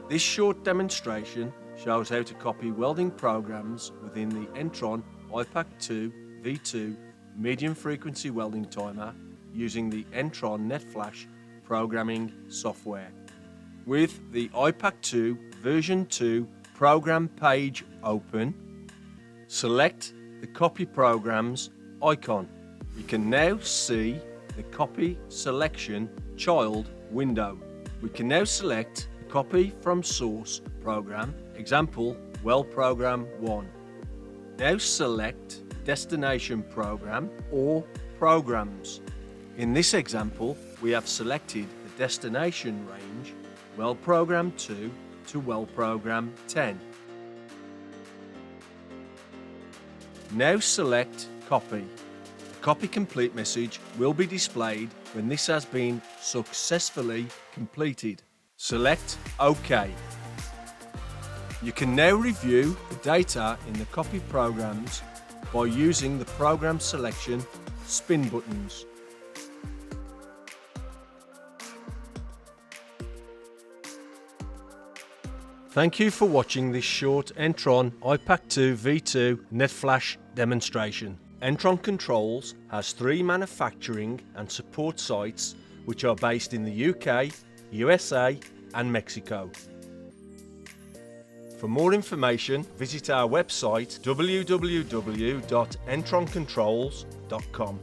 This short demonstration shows how to copy welding programs within the Entron iPAK2v2 medium frequency welding timer using the Entron NetFlash programming software. With the iPAK2 version 2 program page open, select the copy programs icon. You can now see the copy selection child window. We can now select the copy from source program, example weld program 1. Now select destination program or programs. In this example, we have selected the destination range weld program 2 to weld program 10. Now select copy. The copy complete message will be displayed when this has been successfully completed. Select OK. You can now review the data in the copy programs by using the program selection spin buttons. Thank you for watching this short Entron iPAK2v2 NetFlash demonstration. Entron Controls has 3 manufacturing and support sites which are based in the UK, USA and Mexico. For more information, visit our website www.entroncontrols.com.